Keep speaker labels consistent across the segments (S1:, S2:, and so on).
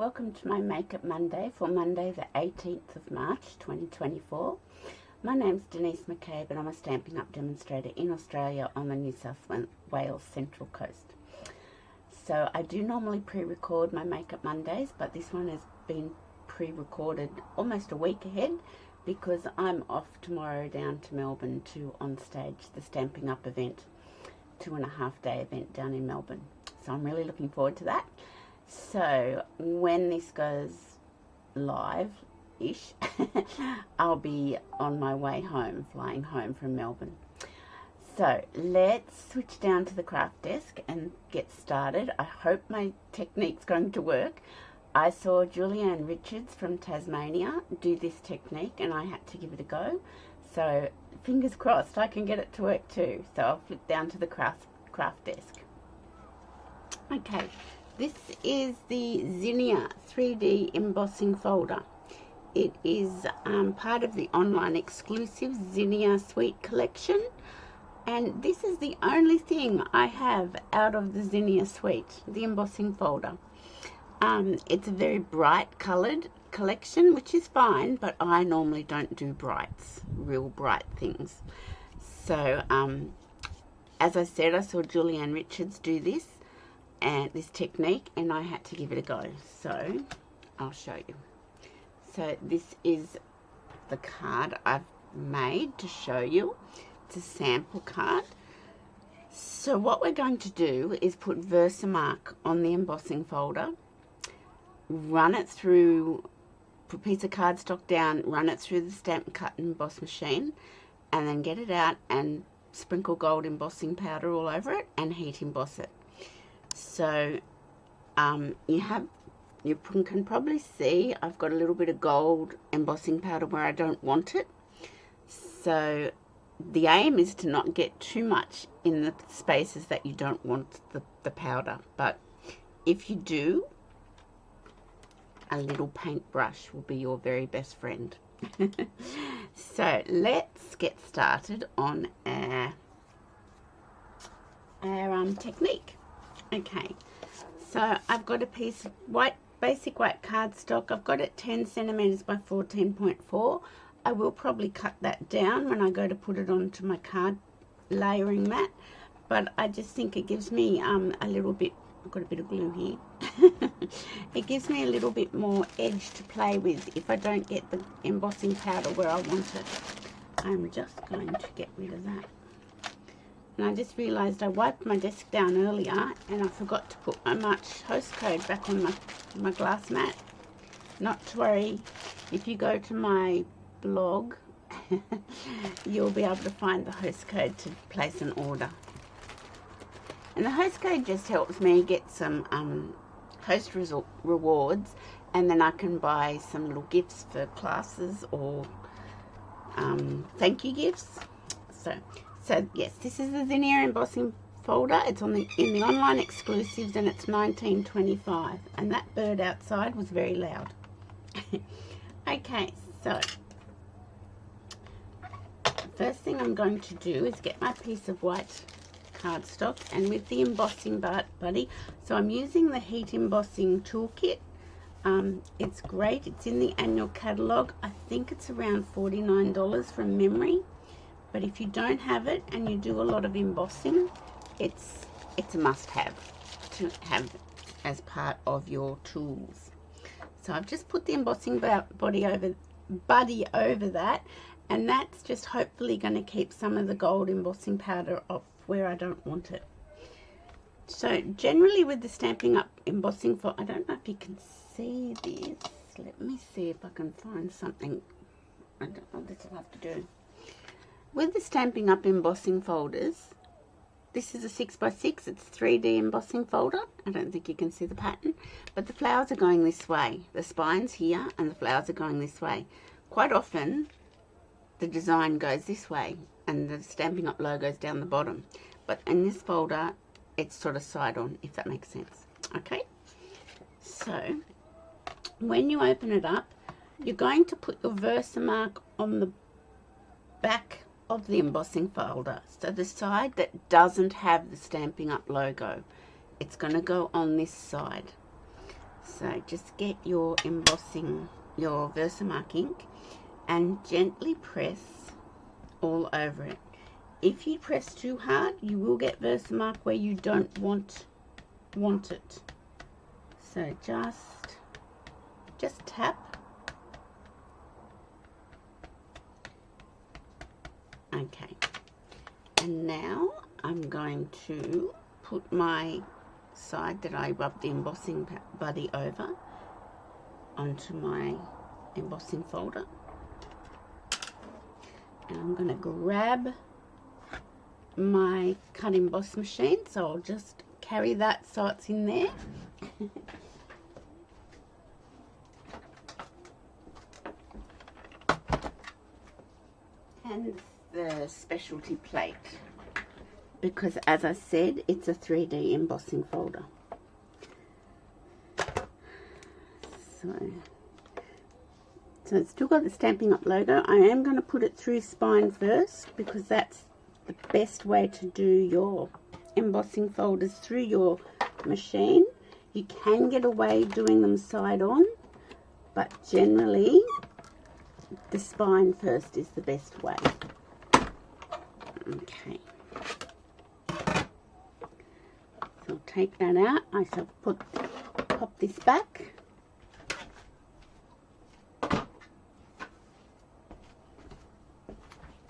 S1: welcome to my Makeup Monday for Monday the 18th of March 2024. My name's Denise McCabe and I'm a Stampin' Up demonstrator in Australia on the New South Wales Central Coast. So I do normally pre-record my Makeup Mondays, but this one has been pre-recorded almost a week ahead because I'm off tomorrow down to Melbourne to on stage the Stampin' Up event, 2.5-day event down in Melbourne. So I'm really looking forward to that. So when this goes live-ish, I'll be on my way home, flying home from Melbourne. So let's switch down to the craft desk and get started. I hope my technique's going to work. I saw Julianne Richards from Tasmania do this technique and I had to give it a go. So fingers crossed I can get it to work too. So I'll flip down to the craft desk. Okay. This is the Zinnia 3D embossing folder. It is part of the online exclusive Zinnia Suite collection, and this is the only thing I have out of the Zinnia Suite, the embossing folder. It's a very bright coloured collection, which is fine, but I normally don't do brights, real bright things. So as I said, I saw Julianne Richards do this and this technique, and I had to give it a go. So I'll show you. So this is the card I've made to show you. It's a sample card. So what we're going to do is put Versamark on the embossing folder, run it through, put a piece of cardstock down, run it through the Stampin' Cut and Emboss machine, and then get it out and sprinkle gold embossing powder all over it and heat emboss it. So you can probably see I've got a little bit of gold embossing powder where I don't want it. So the aim is to not get too much in the spaces that you don't want the powder. But if you do, a little paintbrush will be your very best friend. So let's get started on our technique. Okay, so I've got a piece of basic white cardstock. I've got it 10 centimeters by 14.4. I will probably cut that down when I go to put it onto my card layering mat, but I just think it gives me a little bit, I've got a bit of glue here. It gives me a little bit more edge to play with if I don't get the embossing powder where I want it. I'm just going to get rid of that. And I just realised I wiped my desk down earlier and I forgot to put my March host code back on my glass mat. Not to worry, if you go to my blog, you'll be able to find the host code to place an order. And the host code just helps me get some host rewards, and then I can buy some little gifts for classes or thank you gifts. So yes, this is the Zinnia embossing folder. It's in the online exclusives and it's $19.25. And that bird outside was very loud. Okay, so first thing I'm going to do is get my piece of white cardstock, and with the embossing buddy, so I'm using the heat embossing toolkit. It's great. It's in the annual catalogue. I think it's around $49 from memory. But if you don't have it and you do a lot of embossing, it's a must-have to have as part of your tools. So I've just put the embossing buddy over that, and that's just hopefully going to keep some of the gold embossing powder off where I don't want it. So generally with the Stampin' Up embossing folder, I don't know if you can see this. Let me see if I can find something. I don't know, this will have to do. With the Stampin' Up embossing folders, this is a 6x6, it's 3D embossing folder. I don't think you can see the pattern, but the flowers are going this way. The spine's here and the flowers are going this way. Quite often, the design goes this way and the Stampin' Up logo's down the bottom. But in this folder, it's sort of side on, if that makes sense. Okay, so when you open it up, you're going to put your Versamark on the back of the embossing folder, so the side that doesn't have the Stampin' Up logo, it's going to go on this side. So just get your embossing, your Versamark ink, and gently press all over it. If you press too hard, you will get Versamark where you don't want it. So just tap. Okay. And now I'm going to put my side that I rubbed the embossing buddy over onto my embossing folder. And I'm going to grab my cut emboss machine, so I'll just carry that so it's in there. And the specialty plate, because as I said, it's a 3D embossing folder. So it's still got the Stampin' Up logo. I am going to put it through spine first, because that's the best way to do your embossing folders through your machine. You can get away doing them side on, but generally the spine first is the best way. Okay. So I'll take that out. I shall pop this back.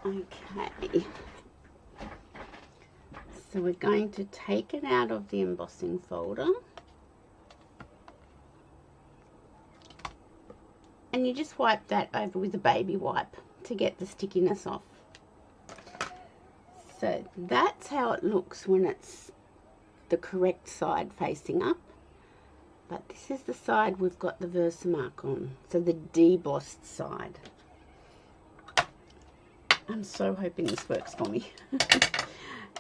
S1: Okay. So we're going to take it out of the embossing folder. And you just wipe that over with a baby wipe to get the stickiness off. So that's how it looks when it's the correct side facing up. But this is the side we've got the Versamark on, so the debossed side. I'm so hoping this works for me.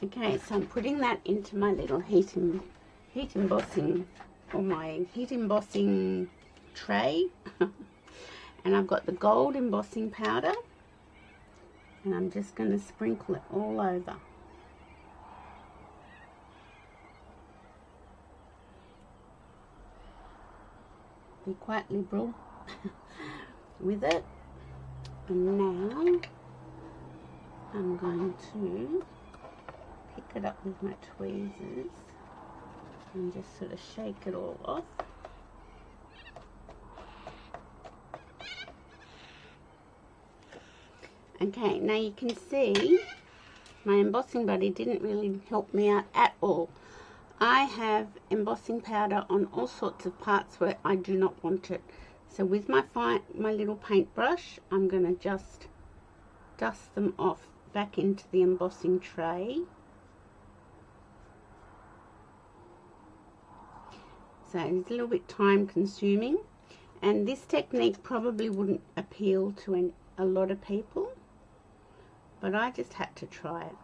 S1: Okay, so I'm putting that into my little heat embossing, or my heat embossing tray. And I've got the gold embossing powder, and I'm just going to sprinkle it all over. Be quite liberal with it. And now I'm going to pick it up with my tweezers and just sort of shake it all off. Okay, now you can see my embossing buddy didn't really help me out at all. I have embossing powder on all sorts of parts where I do not want it. So with my little paintbrush, I'm going to just dust them off back into the embossing tray. So it's a little bit time consuming, and this technique probably wouldn't appeal to a lot of people, but I just had to try it.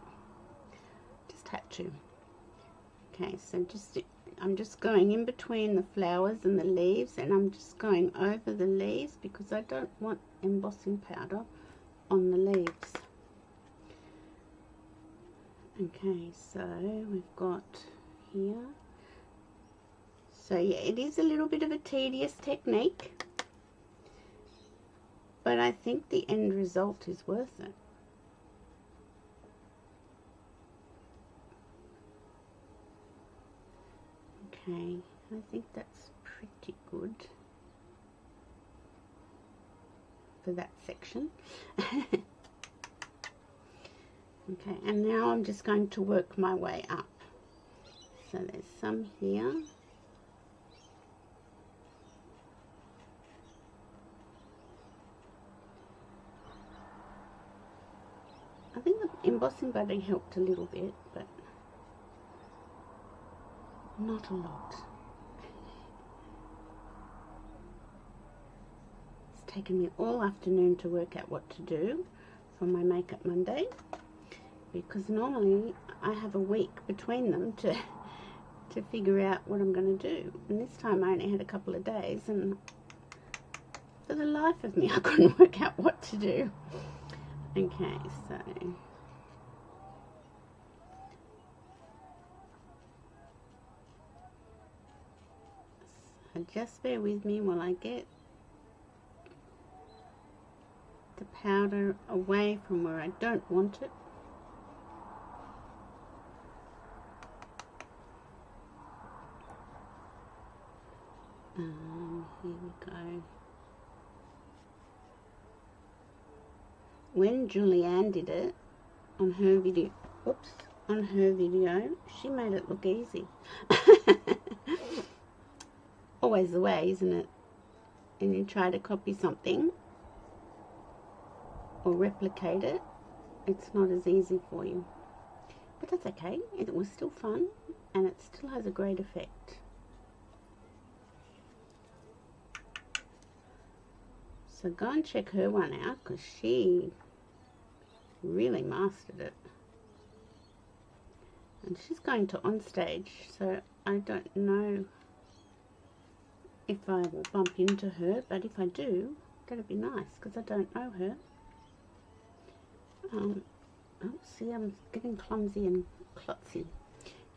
S1: Just had to. Okay, so I'm just going in between the flowers and the leaves, and I'm just going over the leaves because I don't want embossing powder on the leaves. Okay, so we've got here. So yeah, it is a little bit of a tedious technique, but I think the end result is worth it. Okay, I think that's pretty good for that section. Okay, and now I'm just going to work my way up. So there's some here. I think the embossing buddy helped a little bit, but not a lot. It's taken me all afternoon to work out what to do for my Makeup Monday, because normally I have a week between them to figure out what I'm going to do, and this time I only had a couple of days, and for the life of me I couldn't work out what to do. Okay, so And just bear with me while I get the powder away from where I don't want it. Here we go. When Julianne did it on her video, she made it look easy. Always the way, isn't it? And you try to copy something or replicate it, it's not as easy for you. But that's okay, it was still fun and it still has a great effect. So go and check her one out because she really mastered it. And she's going to on stage, so I don't know if I will bump into her, but if I do, that'd be nice because I don't know her. Oh, see, I'm getting clumsy and klutzy.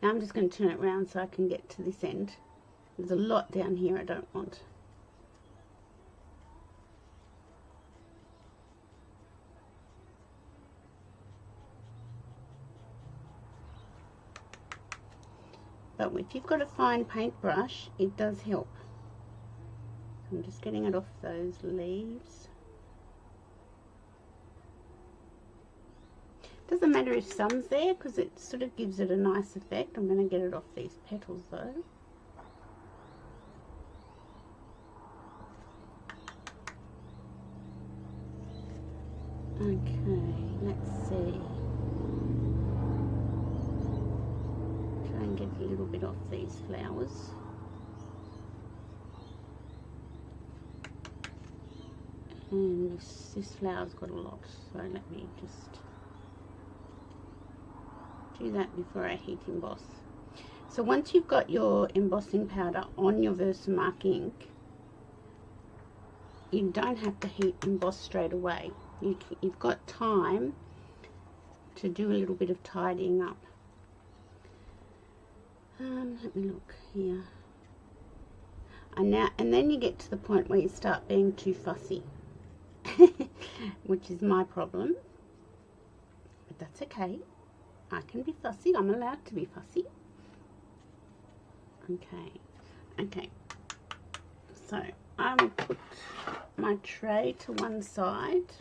S1: Now I'm just going to turn it around so I can get to this end. There's a lot down here I don't want. But if you've got a fine paintbrush, it does help. I'm just getting it off those leaves. Doesn't matter if some's there because it sort of gives it a nice effect. I'm going to get it off these petals though. Okay, let's see. Try and get a little bit off these flowers. And this flower's got a lot, so let me just do that before I heat emboss. So once you've got your embossing powder on your Versamark ink, you don't have to heat emboss straight away. You've got time to do a little bit of tidying up. Let me look here. And then you get to the point where you start being too fussy, which is my problem. But that's okay. I can be fussy. I'm allowed to be fussy. Okay. So I will put my tray to one side,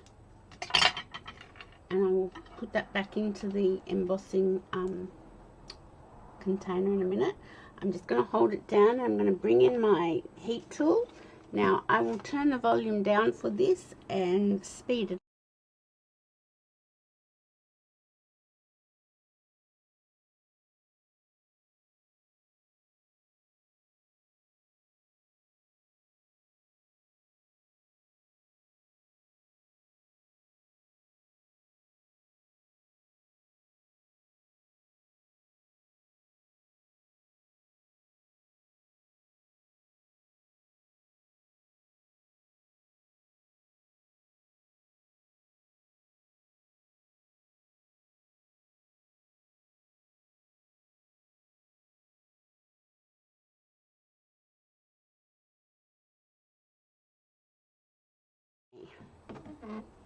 S1: and I will put that back into the embossing container in a minute. I'm just going to hold it down and I'm going to bring in my heat tool. Now I will turn the volume down for this and speed it.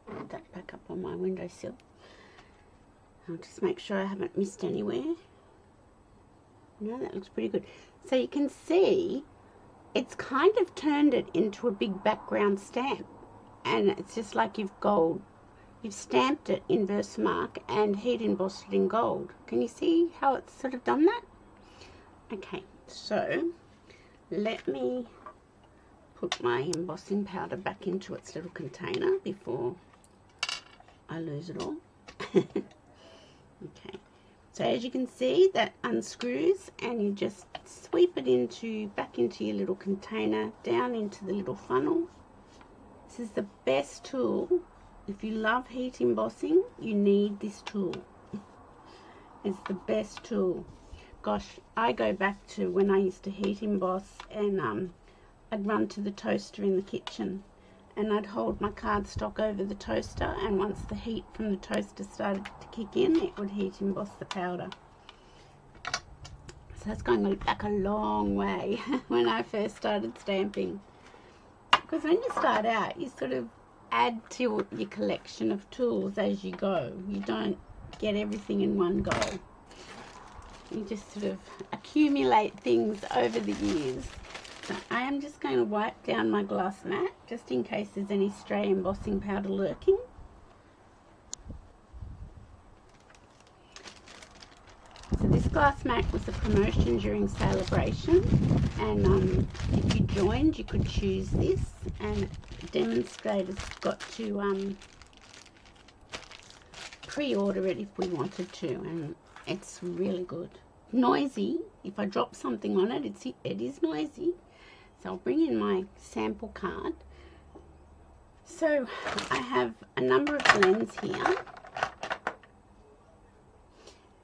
S1: Put that back up on my windowsill. I'll just make sure I haven't missed anywhere. No, that looks pretty good. So you can see it's kind of turned it into a big background stamp, and it's just like you've stamped it in Versamark and heat embossed it in gold. Can you see how it's sort of done that? Okay, so let me put my embossing powder back into its little container before I lose it all. Okay, so as you can see, that unscrews and you just sweep it back into your little container, down into the little funnel. This is the best tool. If you love heat embossing, you need this tool. It's the best tool. Gosh, I go back to when I used to heat emboss, and I'd run to the toaster in the kitchen and I'd hold my cardstock over the toaster, and once the heat from the toaster started to kick in, it would heat emboss the powder. So So that's going back a long way when I first started stamping. Because when you start out, you sort of add to your collection of tools as you go. You don't get everything in one go. You just sort of accumulate things over the years. So I am just going to wipe down my glass mat just in case there's any stray embossing powder lurking. So this glass mat was a promotion during Celebration, and if you joined you could choose this, and demonstrators got to pre-order it if we wanted to, and it's really good. Noisy. If I drop something on it, it is noisy. So I'll bring in my sample card. So I have a number of blends here,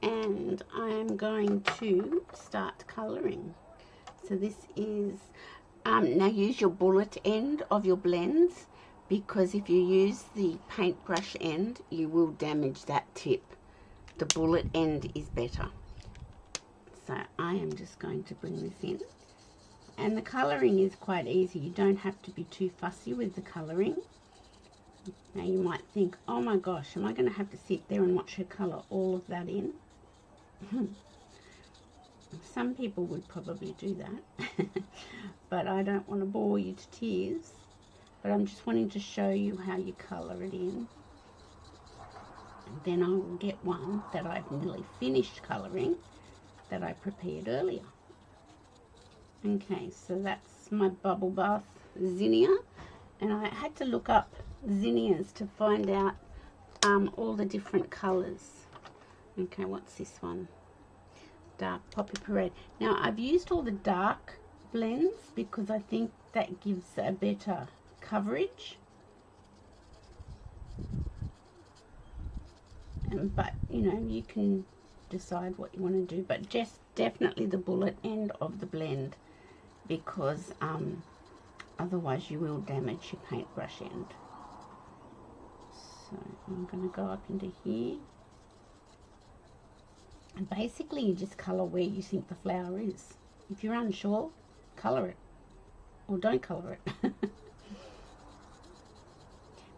S1: and I am going to start colouring. So this is, now use your bullet end of your blends, because if you use the paintbrush end you will damage that tip. The bullet end is better. So I am just going to bring this in, and the colouring is quite easy. You don't have to be too fussy with the colouring. Now you might think, oh my gosh, am I going to have to sit there and watch her colour all of that in? Some people would probably do that, but I don't want to bore you to tears. But I'm just wanting to show you how you colour it in. And then I will get one that I've nearly finished colouring that I prepared earlier. Okay, so that's my bubble bath Zinnia, and I had to look up Zinnias to find out all the different colours. Okay, what's this one? Dark Poppy Parade. Now I've used all the dark blends because I think that gives a better coverage. But you know, you can decide what you want to do, but just definitely the bullet end of the blend, because otherwise you will damage your paintbrush end. So I'm going to go up into here, and basically you just colour where you think the flower is. If you're unsure, colour it, or don't colour it.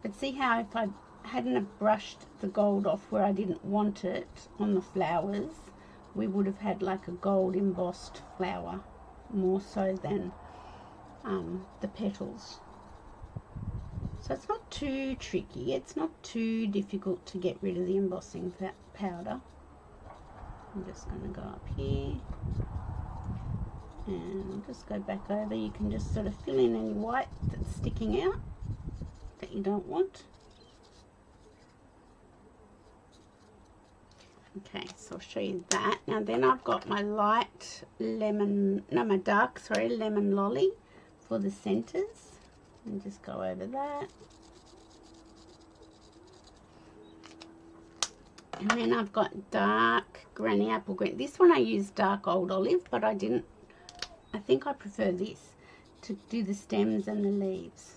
S1: But see how if I hadn't have brushed the gold off where I didn't want it on the flowers, we would have had like a gold embossed flower, more so than the petals. So it's not too tricky, it's not too difficult to get rid of the embossing powder. I'm just going to go up here and just go back over. You can just sort of fill in any white that's sticking out that you don't want. Okay, so I'll show you that. Now then I've got my light lemon, no, my dark, sorry, lemon lolly for the centers. And just go over that. And then I've got dark granny apple green. This one I used dark old olive, but I think I prefer this to do the stems and the leaves.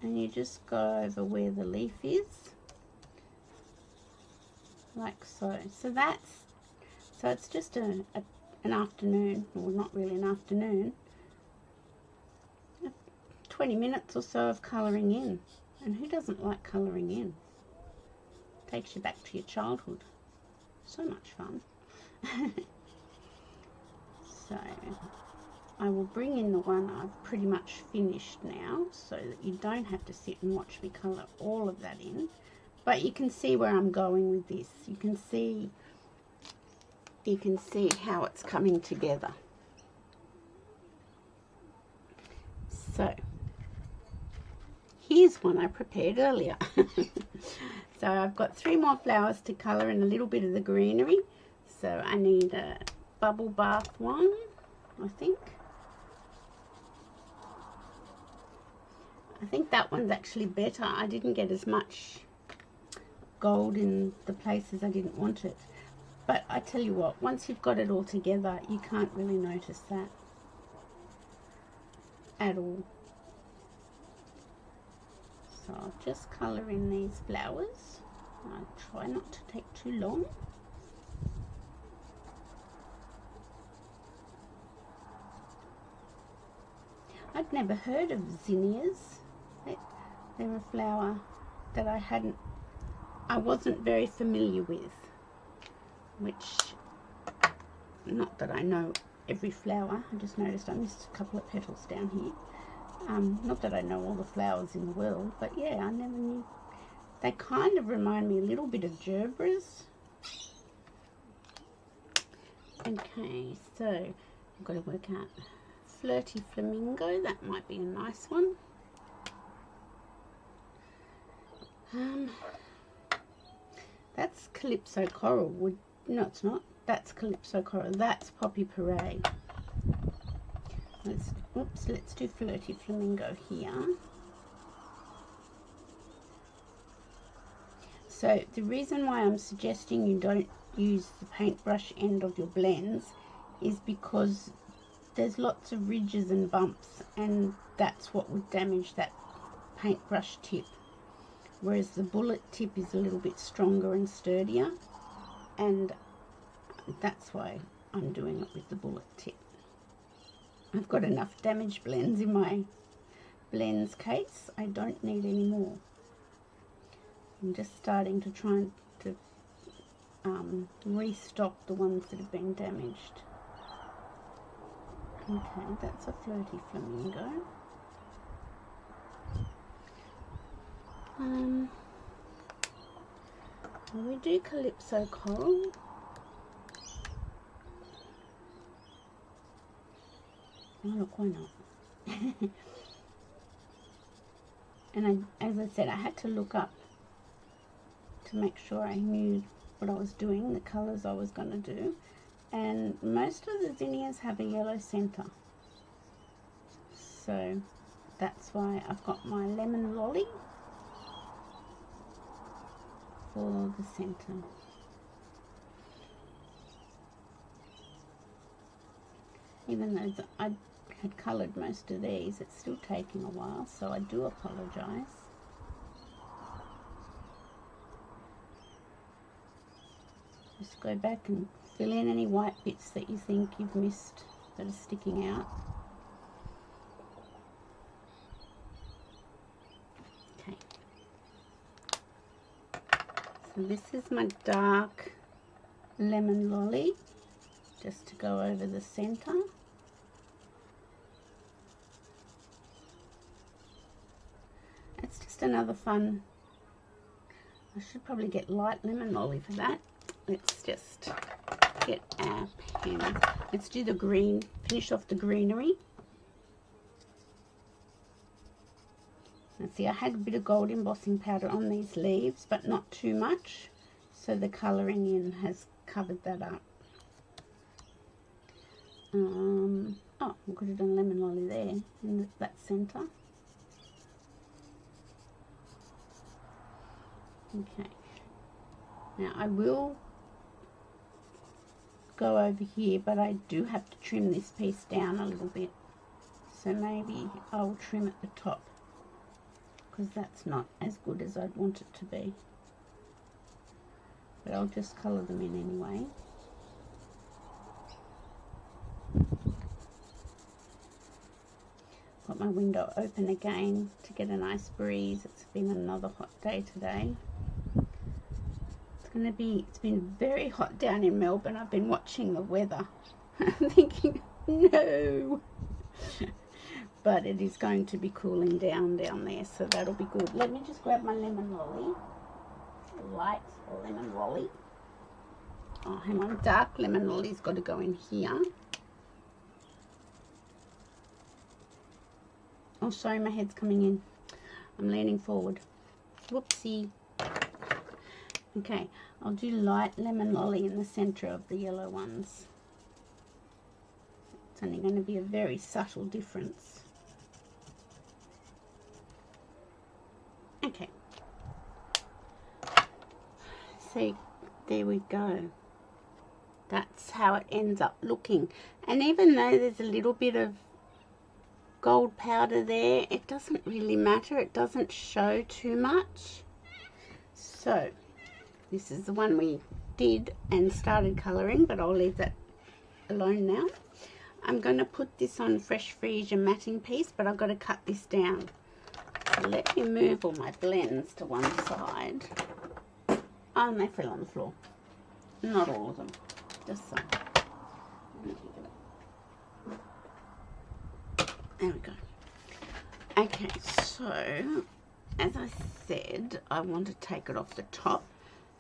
S1: And you just go over where the leaf is, like so. So it's just an afternoon, or not really an afternoon, 20 minutes or so of colouring in. And who doesn't like colouring in? Takes you back to your childhood. So much fun. So I will bring in the one I've pretty much finished now, so that you don't have to sit and watch me colour all of that in. But you can see where I'm going with this. You can see how it's coming together. So here's one I prepared earlier. So I've got 3 more flowers to colour and a little bit of the greenery. So I need a bubble bath one, I think. I think that one's actually better. I didn't get as much gold in the places I didn't want it. But I tell you what, once you've got it all together, you can't really notice that at all. So I'll just colour in these flowers. I try not to take too long. I'd never heard of zinnias. They're a flower that I wasn't very familiar with, which, not that I know every flower. I just noticed I missed a couple of petals down here. Not that I know all the flowers in the world, but yeah, I never knew. They kind of remind me a little bit of gerbras. Okay, so I've got to work out Flirty Flamingo. That might be a nice one. That's Calypso Coral. No, it's not. That's Calypso Coral. That's Poppy Parade. Let's do Flirty Flamingo here. So the reason why I'm suggesting you don't use the paintbrush end of your blends is because there's lots of ridges and bumps, and that's what would damage that paintbrush tip. Whereas the bullet tip is a little bit stronger and sturdier, and that's why I'm doing it with the bullet tip. I've got enough damaged blends in my blends case. I don't need any more. I'm just starting to try to restock the ones that have been damaged. Okay, that's a Flirty Flamingo. We do Calypso Coral. Oh, look, why not? And as I said, I had to look up to make sure I knew what I was doing, the colours I was going to do. And most of the zinnias have a yellow centre. So that's why I've got my lemon lolly for the centre. Even though I had coloured most of these, it's still taking a while, so I do apologise. Just go back and fill in any white bits that you think you've missed that are sticking out. Okay. So this is my dark lemon lolly, just to go over the centre. It's just another fun. I should probably get light lemon lolly for that. Let's just get our pen. Let's do the green, finish off the greenery. Let's see, I had a bit of gold embossing powder on these leaves, but not too much, so the colouring in has covered that up. Oh, we could have done lemon lolly there in that centre. Okay, now I will go over here, but I do have to trim this piece down a little bit, so maybe I'll trim at the top, because that's not as good as I'd want it to be, but I'll just colour them in anyway. Got my window open again to get a nice breeze. It's been another hot day today. It's been very hot down in Melbourne. I've been watching the weather. I'm thinking, no. But it is going to be cooling down there, so that'll be good. Let me just grab my lemon lolly. Light lemon lolly. Oh, hang on. Dark lemon lolly's got to go in here. Oh, sorry, my head's coming in. I'm leaning forward. Whoopsie. Okay, I'll do light lemon lolly in the centre of the yellow ones. It's only going to be a very subtle difference. Okay. See, there we go. That's how it ends up looking. And even though there's a little bit of gold powder there, it doesn't really matter. It doesn't show too much. So This is the one we did and started colouring, but I'll leave that alone now. I'm going to put this on Fresh Freesia matting piece, but I've got to cut this down. So let me move all my blends to one side. Oh, and they fell on the floor. Not all of them, just some. There we go. Okay, so as I said, I want to take it off the top.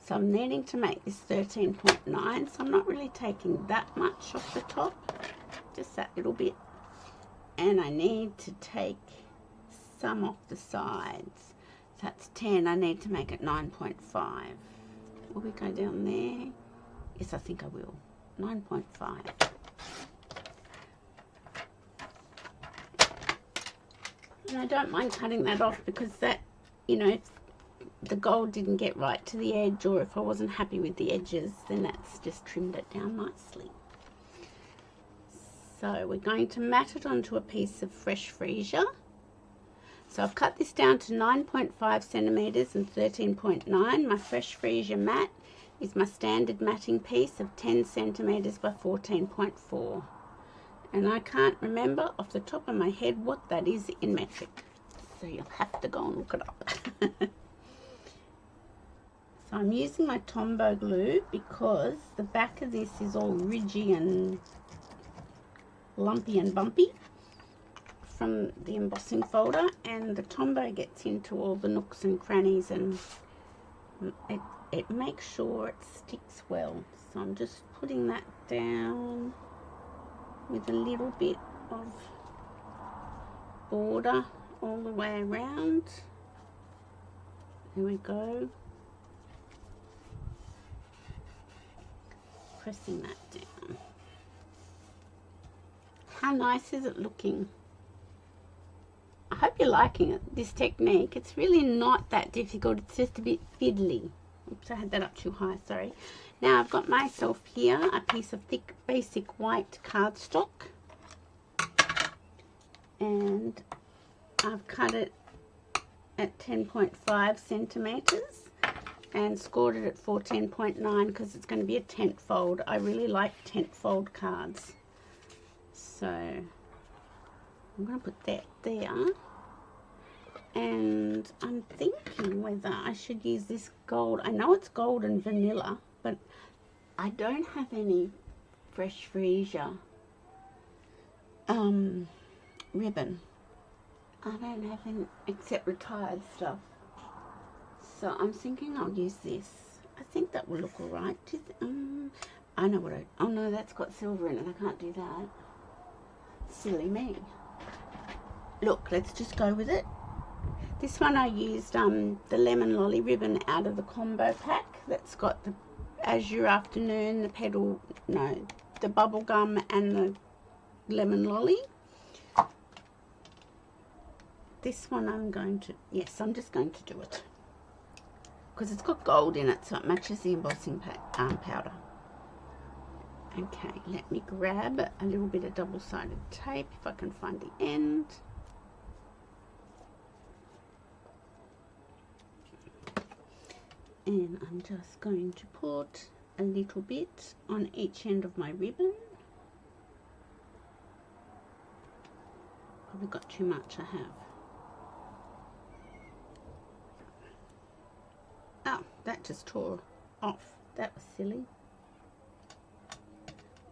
S1: So I'm needing to make this 13.9, so I'm not really taking that much off the top, just that little bit. And I need to take some off the sides. So that's 10, I need to make it 9.5. Will we go down there? Yes, I think I will. 9.5. And I don't mind cutting that off because that, you know, if the gold didn't get right to the edge, or if I wasn't happy with the edges, then that's just trimmed it down nicely. So we're going to mat it onto a piece of Fresh Freesia. So I've cut this down to 9.5 centimeters and 13.9. My Fresh Freesia mat is my standard matting piece of 10 centimeters by 14.4. And I can't remember off the top of my head what that is in metric. So you'll have to go and look it up. So I'm using my Tombow glue because the back of this is all ridgy and lumpy and bumpy from the embossing folder, and the Tombow gets into all the nooks and crannies, and it makes sure it sticks well. So I'm just putting that down with a little bit of border all the way around. There we go. Pressing that down. How nice is it looking? I hope you're liking it, this technique. It's really not that difficult, it's just a bit fiddly. Oops, I had that up too high, sorry. Now I've got myself here a piece of thick basic white cardstock, and I've cut it at 10.5 centimeters and scored it at 14.9 because it's going to be a tent fold. I really like tent fold cards. So I'm going to put that there. And I'm thinking whether I should use this gold. I know it's gold and vanilla, but I don't have any Fresh Freesia ribbon. I don't have any except retired stuff. So I'm thinking I'll use this. I think that will look alright. I know what oh no, that's got silver in it. I can't do that. Silly me. Look, let's just go with it. This one I used the Lemon Lolly ribbon out of the combo pack. That's got the Azure Afternoon, the petal, no, the bubble gum and the Lemon Lolly. This one I'm going to, yes, I'm just going to do it. Because it's got gold in it, so it matches the embossing powder. Okay, let me grab a little bit of double-sided tape if I can find the end. And I'm just going to put a little bit on each end of my ribbon. Probably got too much, I have. Oh, that just tore off. That was silly.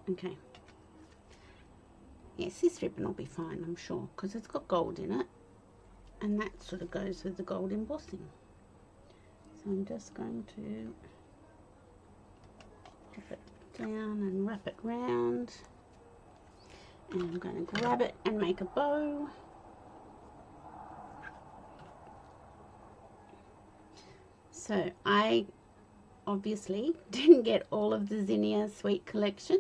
S1: Okay. Yes, this ribbon will be fine, I'm sure, because it's got gold in it. And that sort of goes with the gold embossing. So I'm just going to dip it down and wrap it round. And I'm going to grab it and make a bow. So I obviously didn't get all of the Zinnia Sweet collection.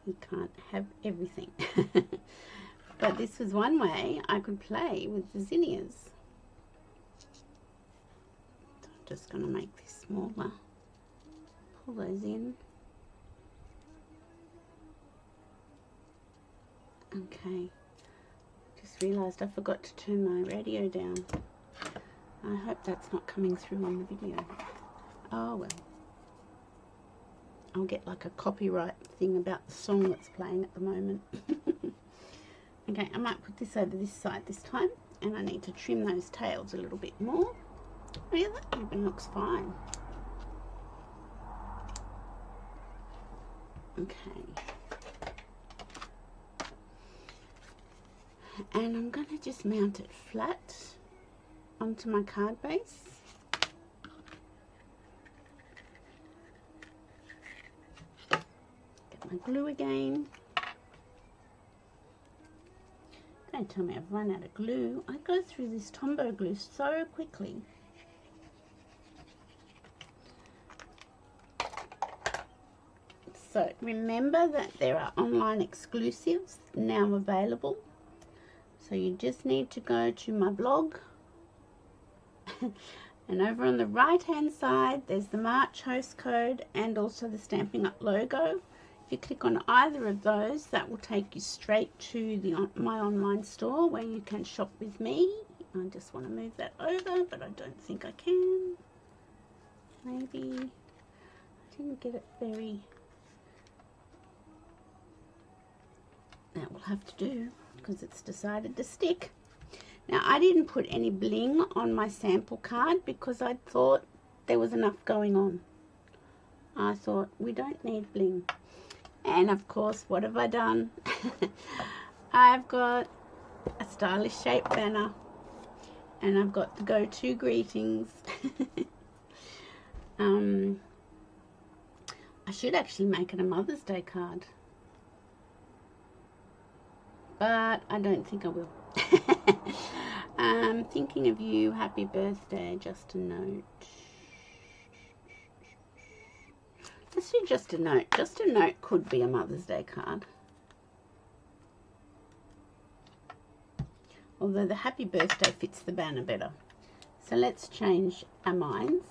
S1: You can't have everything. But this was one way I could play with the Zinnias. So I'm just going to make this smaller. Pull those in. Okay. Just realised I forgot to turn my radio down. I hope that's not coming through on the video. Oh well. I'll get like a copyright thing about the song that's playing at the moment. Okay, I might put this over this side this time, and I need to trim those tails a little bit more. Oh yeah, that ribbon looks fine. Okay. And I'm going to just mount it flat onto my card base. Get my glue again. Don't tell me I've run out of glue. I go through this Tombow glue so quickly. So remember that there are online exclusives now available. So you just need to go to my blog, and over on the right hand side there's the March host code and also the Stampin' Up logo. If you click on either of those, that will take you straight to my online store where you can shop with me. I just want to move that over, but I don't think I can. Maybe I didn't get it very... That will have to do, because it's decided to stick. Now, I didn't put any bling on my sample card because I thought there was enough going on. I thought we don't need bling. And of course, what have I done? I've got a stylish shaped banner, and I've got the go-to greetings. I should actually make it a Mother's Day card, but I don't think I will. I'm thinking of you, happy birthday, just a note. Let's do just a note. Just a note could be a Mother's Day card. Although the happy birthday fits the banner better. So let's change our minds.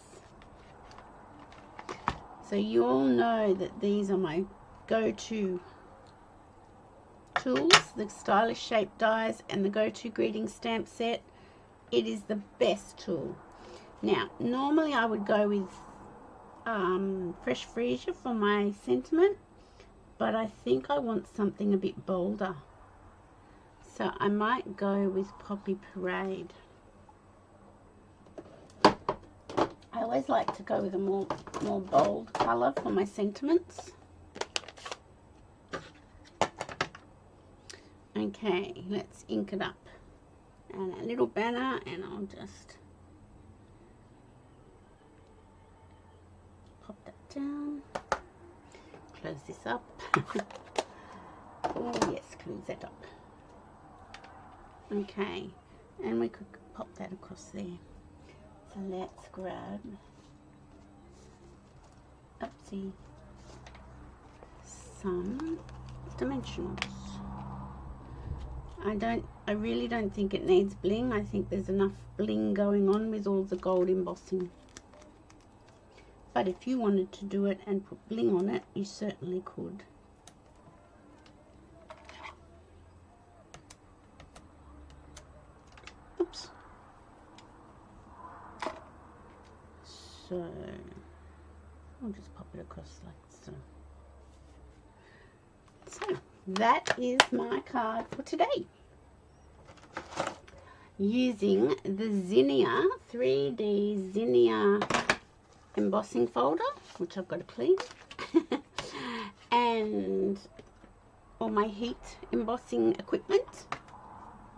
S1: So you all know that these are my go-to tools, the stylish shaped dies and the go-to greeting stamp set. It is the best tool. Now, normally I would go with Fresh Freesia for my sentiment, but I think I want something a bit bolder. So I might go with Poppy Parade. I always like to go with a more bold colour for my sentiments. Okay, let's ink it up. And a little banner, and I'll just pop that down. Close this up. Oh yes, close that up. Okay, and we could pop that across there. So let's grab, oopsie, some dimensionals. I really don't think it needs bling. I think there's enough bling going on with all the gold embossing. But if you wanted to do it and put bling on it, you certainly could. Oops. So I'll just pop it across like so. So that is my card for today. Using the Zinnia 3D Zinnia embossing folder, which I've got to clean, and all my heat embossing equipment,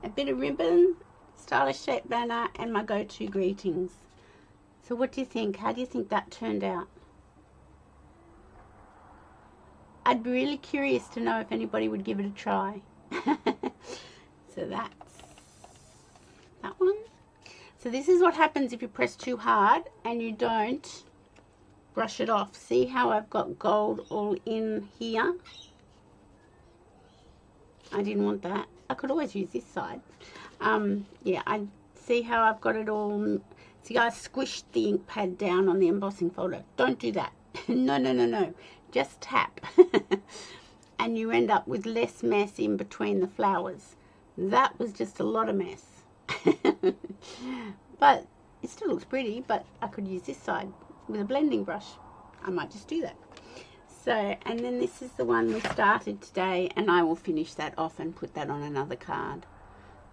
S1: a bit of ribbon, stylish shaped banner, and my go-to greetings. So what do you think? How do you think that turned out? I'd be really curious to know if anybody would give it a try. So that's that one. So this is what happens if you press too hard and you don't brush it off. See how I've got gold all in here? I didn't want that. I could always use this side. Yeah, I see how I've got it all. See, I squished the ink pad down on the embossing folder. Don't do that. No. Just tap. And you end up with less mess in between the flowers. That was just a lot of mess. But it still looks pretty, but I could use this side. with a blending brush. I might just do that. So, and then this is the one we started today, and I will finish that off and put that on another card.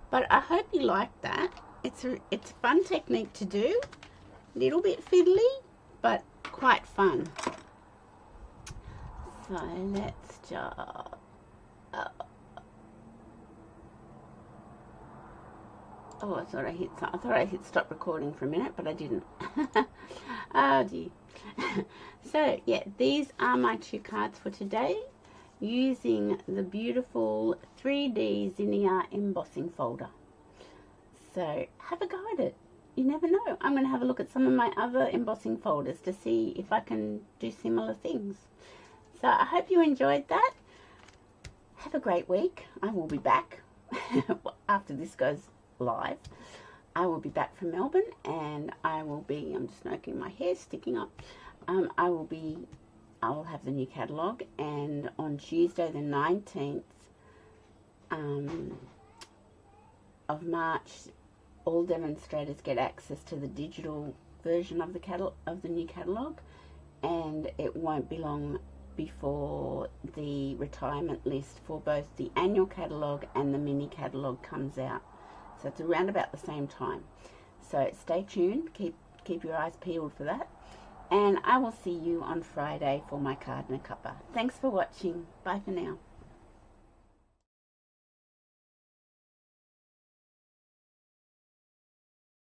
S1: But I hope you like that. It's a fun technique to do. A little bit fiddly, but quite fun. So let's just... oh, I thought I hit stop recording for a minute, but I didn't. Oh dear. So yeah, these are my 2 cards for today, using the beautiful 3D Zinnia embossing folder. So have a go at it. You never know. I'm going to have a look at some of my other embossing folders to see if I can do similar things. So I hope you enjoyed that. Have a great week. I will be back after this goes live. I will be back from Melbourne, and I will be, I'm just smoking, my hair's sticking up. I will have the new catalogue, and on Tuesday the 19th of March, all demonstrators get access to the digital version of the new catalogue, and it won't be long before the retirement list for both the annual catalogue and the mini catalogue comes out. So it's around about the same time. So stay tuned, keep your eyes peeled for that, and I will see you on Friday for my card and a cuppa. Thanks for watching. Bye for now.